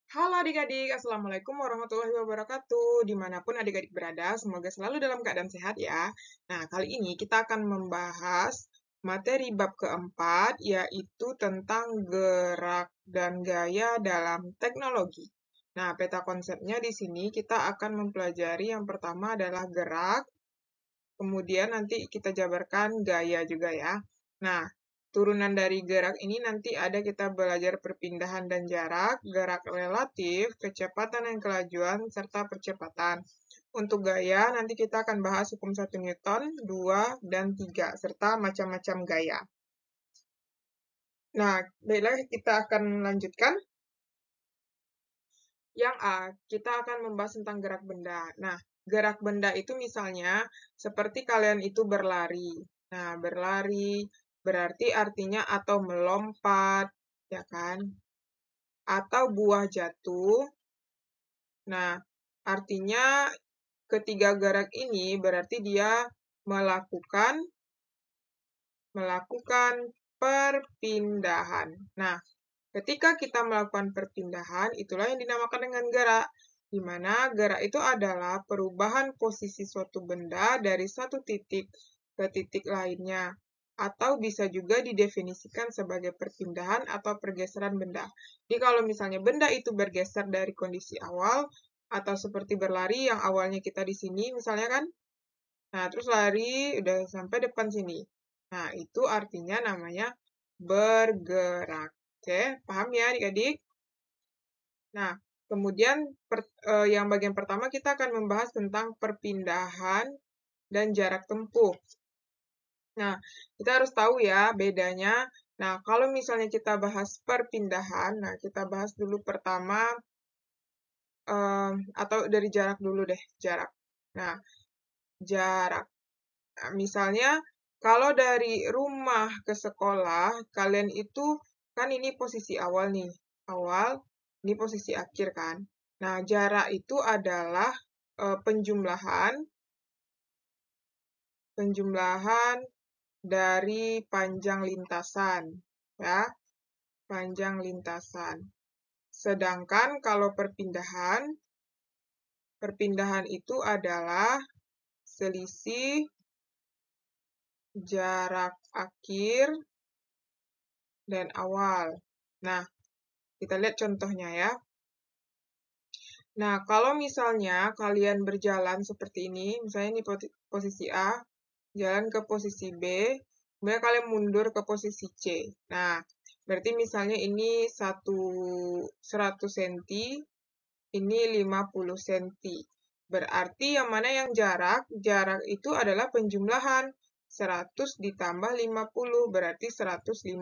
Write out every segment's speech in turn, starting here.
Halo adik-adik, Assalamualaikum warahmatullahi wabarakatuh. Dimanapun adik-adik berada, semoga selalu dalam keadaan sehat ya. Nah, kali ini kita akan membahas materi bab keempat, yaitu tentang gerak dan gaya dalam teknologi. Nah, peta konsepnya di sini kita akan mempelajari yang pertama adalah gerak, kemudian nanti kita jabarkan gaya juga ya. Nah, turunan dari gerak ini nanti ada kita belajar perpindahan dan jarak, gerak relatif, kecepatan dan kelajuan, serta percepatan. Untuk gaya, nanti kita akan bahas hukum 1 Newton, 2, dan 3, serta macam-macam gaya. Nah, baiklah kita akan lanjutkan. Yang A, kita akan membahas tentang gerak benda. Nah, gerak benda itu misalnya seperti kalian itu berlari. Nah, berlari berarti artinya atau melompat, ya kan? Atau buah jatuh. Nah, artinya ketiga gerak ini berarti dia melakukan perpindahan. Nah, ketika kita melakukan perpindahan, itulah yang dinamakan dengan gerak, di mana gerak itu adalah perubahan posisi suatu benda dari satu titik ke titik lainnya, atau bisa juga didefinisikan sebagai perpindahan atau pergeseran benda. Jadi kalau misalnya benda itu bergeser dari kondisi awal, atau seperti berlari yang awalnya kita di sini, misalnya kan, nah terus lari udah sampai depan sini. Nah, itu artinya namanya bergerak. Oke, paham ya adik-adik? Nah, kemudian yang bagian pertama kita akan membahas tentang perpindahan dan jarak tempuh. Nah, kita harus tahu ya bedanya. Nah, kalau misalnya kita bahas perpindahan, nah kita bahas dulu pertama, atau dari jarak dulu deh, jarak. Nah, jarak. Nah, misalnya kalau dari rumah ke sekolah, kalian itu kan ini posisi awal nih. Awal, ini posisi akhir kan. Nah, jarak itu adalah penjumlahan dari panjang lintasan, ya, panjang lintasan. Sedangkan kalau perpindahan itu adalah selisih jarak akhir dan awal. Nah, kita lihat contohnya ya. Nah, kalau misalnya kalian berjalan seperti ini, misalnya ini posisi A, jalan ke posisi B, kemudian kalian mundur ke posisi C. Nah, berarti misalnya ini 100 cm, ini 50 cm. Berarti yang mana yang jarak? Jarak itu adalah penjumlahan. 100 ditambah 50, berarti 150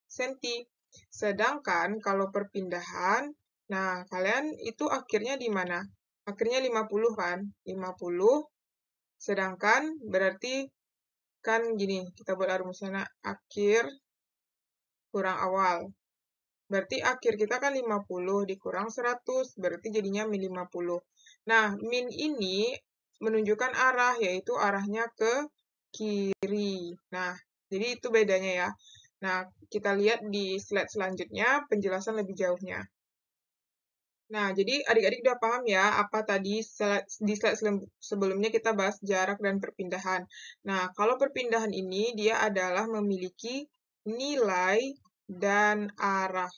cm. Sedangkan kalau perpindahan, nah kalian itu akhirnya di mana? Akhirnya 50 kan? 50, sedangkan berarti kan gini, kita buat rumusnya akhir kurang awal. Berarti akhir kita kan 50 dikurang 100, berarti jadinya min 50. Nah, min ini menunjukkan arah, yaitu arahnya ke kiri. Nah, jadi itu bedanya ya. Nah, kita lihat di slide selanjutnya, penjelasan lebih jauhnya. Nah, jadi adik-adik udah paham ya apa tadi di slide sebelumnya kita bahas jarak dan perpindahan. Nah, kalau perpindahan ini dia adalah memiliki nilai dan arah.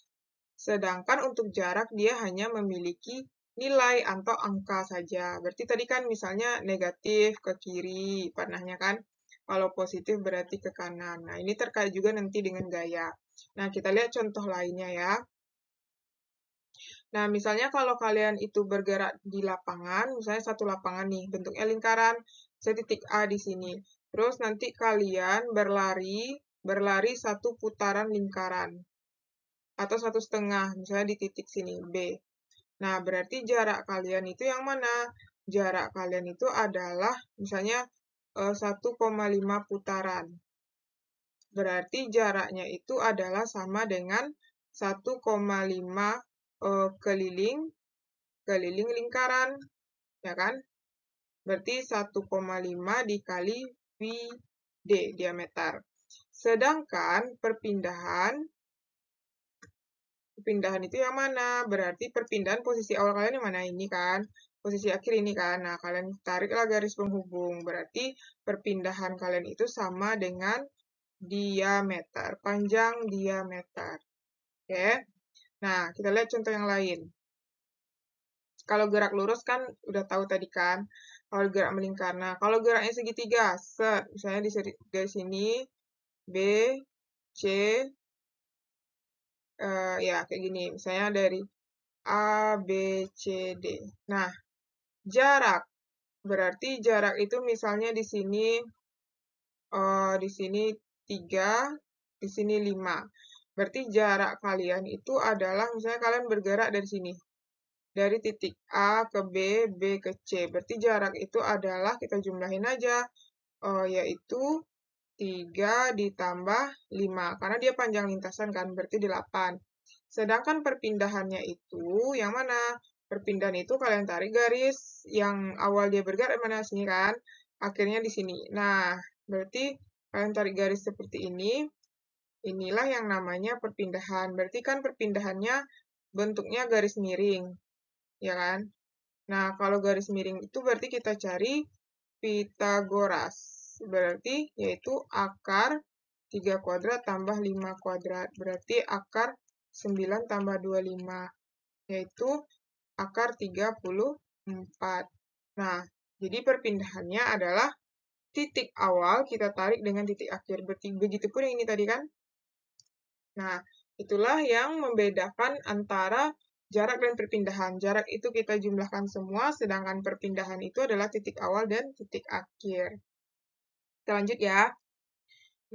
Sedangkan untuk jarak dia hanya memiliki nilai atau angka saja. Berarti tadi kan misalnya negatif ke kiri panahnya kan. Kalau positif berarti ke kanan. Nah, ini terkait juga nanti dengan gaya. Nah, kita lihat contoh lainnya ya. Nah, misalnya kalau kalian itu bergerak di lapangan, misalnya satu lapangan nih, bentuknya lingkaran, saya titik A di sini. Terus nanti kalian berlari satu putaran lingkaran. Atau 1,5, misalnya di titik sini, B. Nah, berarti jarak kalian itu yang mana? Jarak kalian itu adalah misalnya 1,5 putaran. Berarti jaraknya itu adalah sama dengan 1,5 keliling lingkaran, ya kan? Berarti 1,5 dikali VD, diameter. Sedangkan perpindahan Perpindahan itu yang mana? Berarti perpindahan posisi awal kalian yang mana? Ini kan. Posisi akhir ini kan. Nah, kalian tariklah garis penghubung. Berarti perpindahan kalian itu sama dengan diameter. Panjang diameter. Oke. Nah, kita lihat contoh yang lain. Kalau gerak lurus kan udah tahu tadi kan. Kalau gerak melingkar. Nah, kalau geraknya segitiga, set. Misalnya dari sini, B, C, ya kayak gini. Misalnya dari A, B, C, D. Nah, jarak. Berarti jarak itu misalnya di sini 3, di sini 5. Berarti jarak kalian itu adalah misalnya kalian bergerak dari sini. Dari titik A ke B, B ke C. Berarti jarak itu adalah, kita jumlahin aja, yaitu 3 ditambah 5. Karena dia panjang lintasan kan, berarti 8. Sedangkan perpindahannya itu yang mana? Perpindahan itu kalian tarik garis yang awal dia bergerak mana? Sini kan? Akhirnya di sini. Nah, berarti kalian tarik garis seperti ini. Inilah yang namanya perpindahan. Berarti kan perpindahannya bentuknya garis miring. Ya kan? Nah, kalau garis miring itu berarti kita cari Pitagoras. Berarti yaitu akar 3 kuadrat tambah 5 kuadrat. Berarti akar 9 tambah 25. Yaitu akar 34. Nah, jadi perpindahannya adalah titik awal kita tarik dengan titik akhir. Begitupun yang ini tadi kan. Nah, itulah yang membedakan antara jarak dan perpindahan. Jarak itu kita jumlahkan semua, sedangkan perpindahan itu adalah titik awal dan titik akhir. Kita lanjut ya.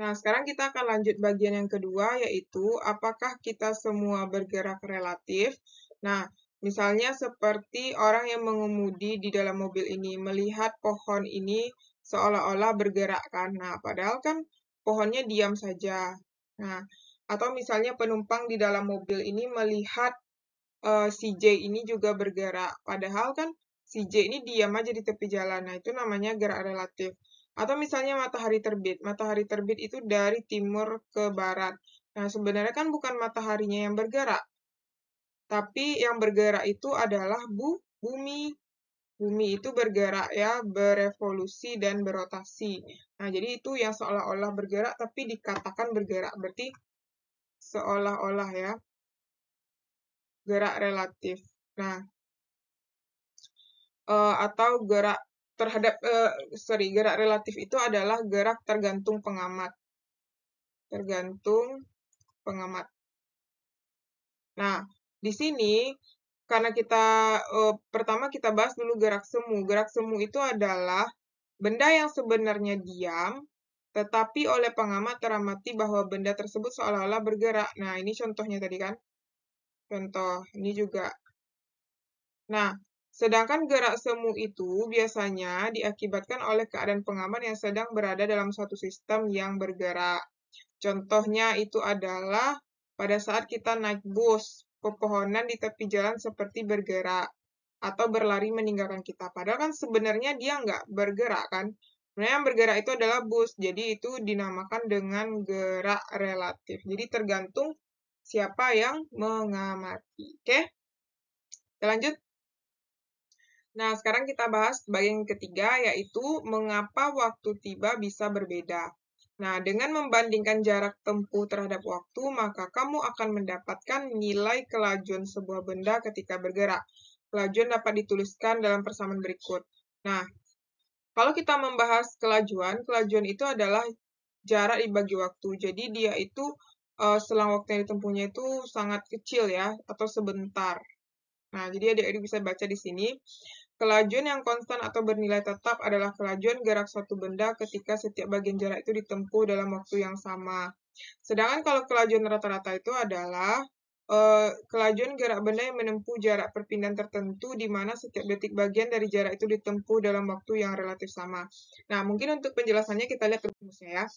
Nah, sekarang kita akan lanjut bagian yang kedua, yaitu apakah kita semua bergerak relatif. Nah, misalnya seperti orang yang mengemudi di dalam mobil ini, melihat pohon ini seolah-olah bergerak kan. Nah, padahal kan pohonnya diam saja. Nah, atau misalnya penumpang di dalam mobil ini melihat si J ini juga bergerak. Padahal kan si J ini diam aja di tepi jalan. Nah, itu namanya gerak relatif. Atau misalnya matahari terbit. Matahari terbit itu dari timur ke barat. Nah, sebenarnya kan bukan mataharinya yang bergerak. Tapi yang bergerak itu adalah bumi. Bumi itu bergerak ya, berevolusi dan berotasi. Nah, jadi itu yang seolah-olah bergerak tapi dikatakan bergerak. Berarti seolah-olah ya, gerak relatif. Nah, atau gerak gerak relatif itu adalah gerak tergantung pengamat. Tergantung pengamat. Nah, di sini karena kita pertama kita bahas dulu gerak semu. Gerak semu itu adalah benda yang sebenarnya diam, tetapi oleh pengamat teramati bahwa benda tersebut seolah-olah bergerak. Nah, ini contohnya tadi kan. Contoh, ini juga. Nah, sedangkan gerak semu itu biasanya diakibatkan oleh keadaan pengamat yang sedang berada dalam suatu sistem yang bergerak. Contohnya itu adalah pada saat kita naik bus, pepohonan di tepi jalan seperti bergerak atau berlari meninggalkan kita. Padahal kan sebenarnya dia nggak bergerak kan. Sebenarnya yang bergerak itu adalah bus, jadi itu dinamakan dengan gerak relatif. Jadi tergantung siapa yang mengamati. Oke? Kita lanjut. Nah, sekarang kita bahas bagian ketiga, yaitu mengapa waktu tiba bisa berbeda. Nah, dengan membandingkan jarak tempuh terhadap waktu, maka kamu akan mendapatkan nilai kelajuan sebuah benda ketika bergerak. Kelajuan dapat dituliskan dalam persamaan berikut. Nah, kalau kita membahas kelajuan itu adalah jarak dibagi waktu. Jadi, dia itu selang waktu yang ditempuhnya itu sangat kecil ya, atau sebentar. Nah, jadi adik-adik bisa baca di sini. Kelajuan yang konstan atau bernilai tetap adalah kelajuan gerak suatu benda ketika setiap bagian jarak itu ditempuh dalam waktu yang sama. Sedangkan kalau kelajuan rata-rata itu adalah kelajuan gerak benda yang menempuh jarak perpindahan tertentu di mana setiap detik bagian dari jarak itu ditempuh dalam waktu yang relatif sama. Nah, mungkin untuk penjelasannya kita lihat rumusnya ya.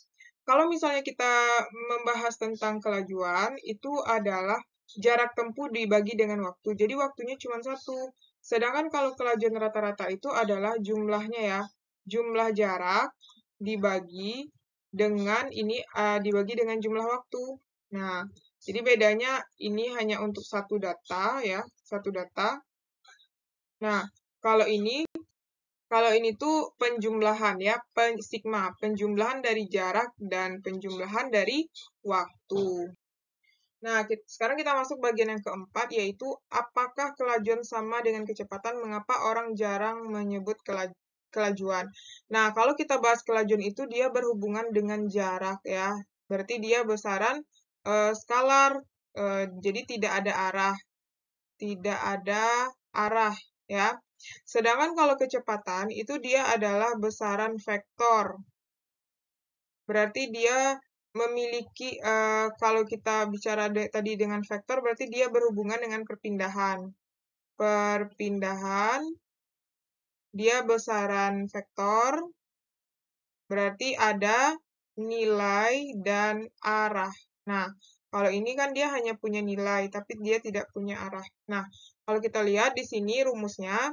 Kalau misalnya kita membahas tentang kelajuan, itu adalah jarak tempuh dibagi dengan waktu. Jadi waktunya cuma satu. Sedangkan kalau kelajuan rata-rata itu adalah jumlahnya ya. Jumlah jarak dibagi dengan jumlah waktu. Nah, Jadi bedanya ini hanya untuk satu data ya, satu data. Nah, kalau ini tuh penjumlahan ya, sigma, penjumlahan dari jarak dan penjumlahan dari waktu. Nah, sekarang kita masuk bagian yang keempat, yaitu apakah kelajuan sama dengan kecepatan, mengapa orang jarang menyebut kelajuan. Nah, kalau kita bahas kelajuan itu, dia berhubungan dengan jarak ya, berarti dia besaran skalar, jadi tidak ada arah ya. Sedangkan kalau kecepatan itu dia adalah besaran vektor. Berarti dia memiliki, kalau kita bicara tadi dengan vektor, berarti dia berhubungan dengan perpindahan. Perpindahan, dia besaran vektor, berarti ada nilai dan arah. Nah, kalau ini kan dia hanya punya nilai, tapi dia tidak punya arah. Nah, kalau kita lihat di sini rumusnya,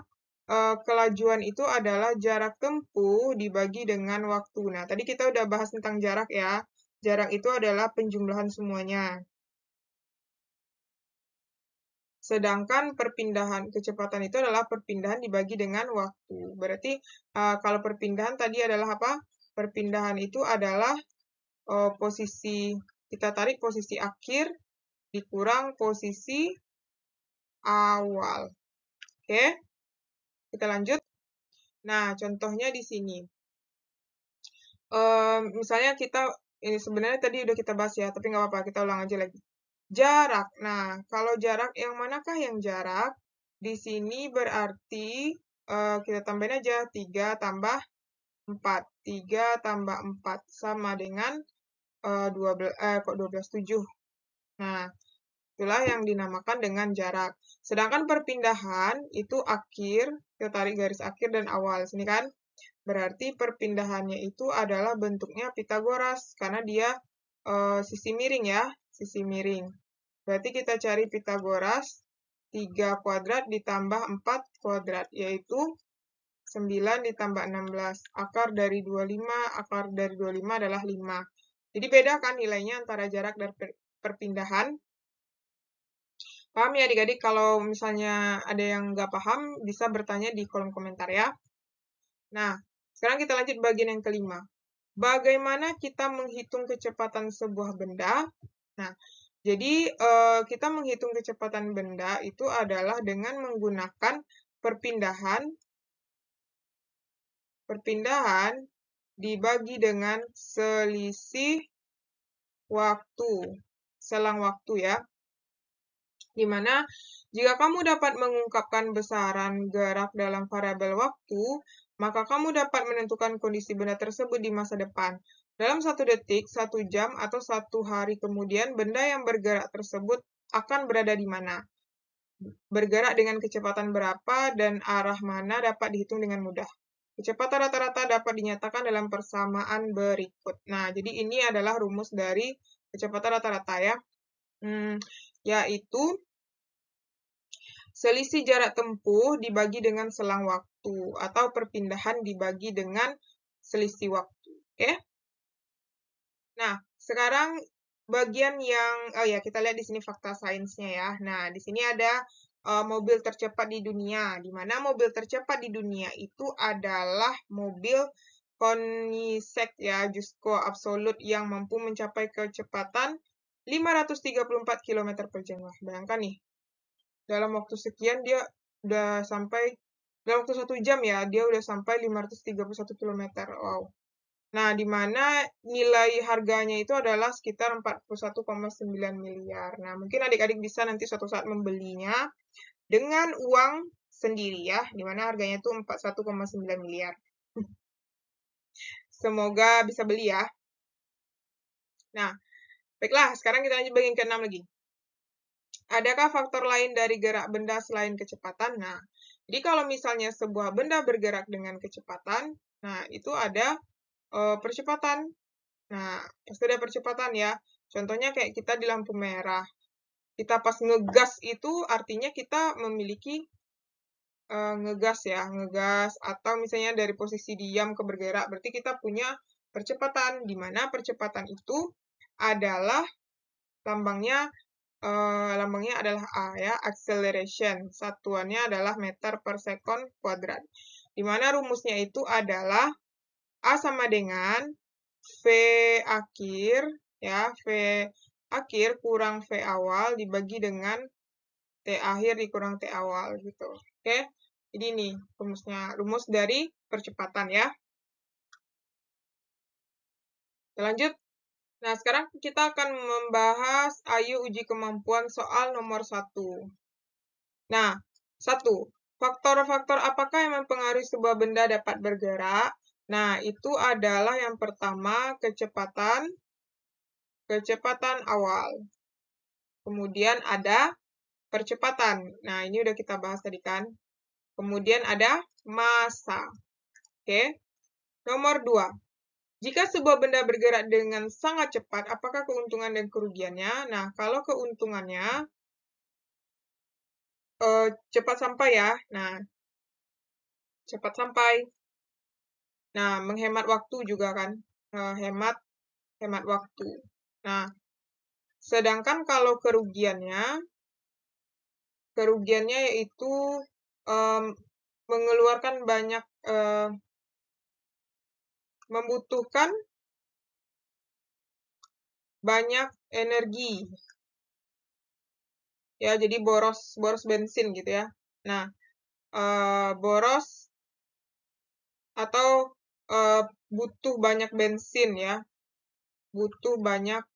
kelajuan itu adalah jarak tempuh dibagi dengan waktu. Nah, tadi kita udah bahas tentang jarak ya. Jarak itu adalah penjumlahan semuanya. Sedangkan perpindahan kecepatan itu adalah perpindahan dibagi dengan waktu. Berarti kalau perpindahan tadi adalah apa? Perpindahan itu adalah posisi, kita tarik posisi akhir dikurang posisi awal. Oke, kita lanjut. Nah, contohnya di sini. Misalnya ini sebenarnya tadi udah kita bahas ya, tapi nggak apa-apa, kita ulang aja lagi. Jarak. Nah, kalau jarak, yang manakah yang jarak? Di sini berarti kita tambahin aja 3 tambah 4. 3 tambah 4 sama dengan 12, 7. Nah, itulah yang dinamakan dengan jarak. Sedangkan perpindahan itu akhir, kita tarik garis akhir dan awal. Sini kan, berarti perpindahannya itu adalah bentuknya Pitagoras, karena dia sisi miring ya, sisi miring. Berarti kita cari Pitagoras, 3 kuadrat ditambah 4 kuadrat, yaitu 9 ditambah 16. Akar dari 25 adalah 5. Jadi beda kan nilainya antara jarak dan perpindahan. Paham ya adik-adik? Kalau misalnya ada yang nggak paham, bisa bertanya di kolom komentar ya. Nah, sekarang kita lanjut bagian yang kelima. Bagaimana kita menghitung kecepatan sebuah benda? Nah, jadi kita menghitung kecepatan benda itu adalah dengan menggunakan perpindahan dibagi dengan selisih waktu, selang waktu ya. Dimana jika kamu dapat mengungkapkan besaran gerak dalam variabel waktu, maka kamu dapat menentukan kondisi benda tersebut di masa depan. Dalam 1 detik, 1 jam, atau 1 hari kemudian, benda yang bergerak tersebut akan berada di mana. Bergerak dengan kecepatan berapa dan arah mana dapat dihitung dengan mudah. Kecepatan rata-rata dapat dinyatakan dalam persamaan berikut. Nah, jadi ini adalah rumus dari kecepatan rata-rata ya. Yaitu selisih jarak tempuh dibagi dengan selang waktu, atau perpindahan dibagi dengan selisih waktu. Oke? Nah, sekarang bagian yang, kita lihat di sini fakta sainsnya ya. Nah, di sini ada mobil tercepat di dunia, di mana mobil tercepat di dunia itu adalah mobil Koenigsegg ya, Jusko Absolut yang mampu mencapai kecepatan 534 km per jam. Wah, bayangkan nih, dalam waktu sekian dia udah sampai, dalam waktu 1 jam ya, dia udah sampai 531 km. Wow. Nah, di mana nilai harganya itu adalah sekitar 41,9 miliar. Nah, mungkin adik-adik bisa nanti suatu saat membelinya dengan uang sendiri ya, di mana harganya itu 41,9 miliar. Semoga bisa beli ya. Nah, baiklah, sekarang kita lanjut bagian ke-6 lagi. Adakah faktor lain dari gerak benda selain kecepatan? Nah, jadi kalau misalnya sebuah benda bergerak dengan kecepatan, nah itu ada percepatan. Nah, pasti ada percepatan ya. Contohnya kayak kita di lampu merah. Kita pas ngegas itu artinya kita memiliki ngegas ya, ngegas. Atau misalnya dari posisi diam ke bergerak, berarti kita punya percepatan. Di mana percepatan itu adalah lambangnya adalah A ya, acceleration. Satuannya adalah meter per second kuadrat. Di mana rumusnya itu adalah A sama dengan V akhir ya, V akhir kurang V awal dibagi dengan T akhir dikurang T awal gitu. Oke. Jadi ini rumusnya, rumus dari percepatan ya. Kita lanjut. Nah, sekarang kita akan membahas ayo uji kemampuan soal nomor 1. Nah, 1. Faktor-faktor apakah yang mempengaruhi sebuah benda dapat bergerak? Nah, itu adalah yang pertama kecepatan awal. Kemudian ada percepatan. Nah, ini udah kita bahas tadi kan. Kemudian ada massa. Oke. Nomor 2. Jika sebuah benda bergerak dengan sangat cepat, apakah keuntungan dan kerugiannya? Nah, kalau keuntungannya cepat sampai ya. Nah, cepat sampai. Nah, menghemat waktu juga kan. Hemat waktu. Nah, sedangkan kalau kerugiannya yaitu mengeluarkan banyak, membutuhkan banyak energi. Ya, jadi boros bensin gitu ya. Nah, boros atau butuh banyak bensin ya. Butuh banyak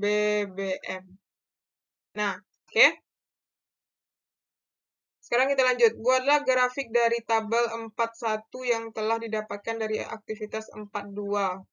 BBM. Nah, oke. Sekarang kita lanjut. Buatlah grafik dari tabel 41 yang telah didapatkan dari aktivitas 42.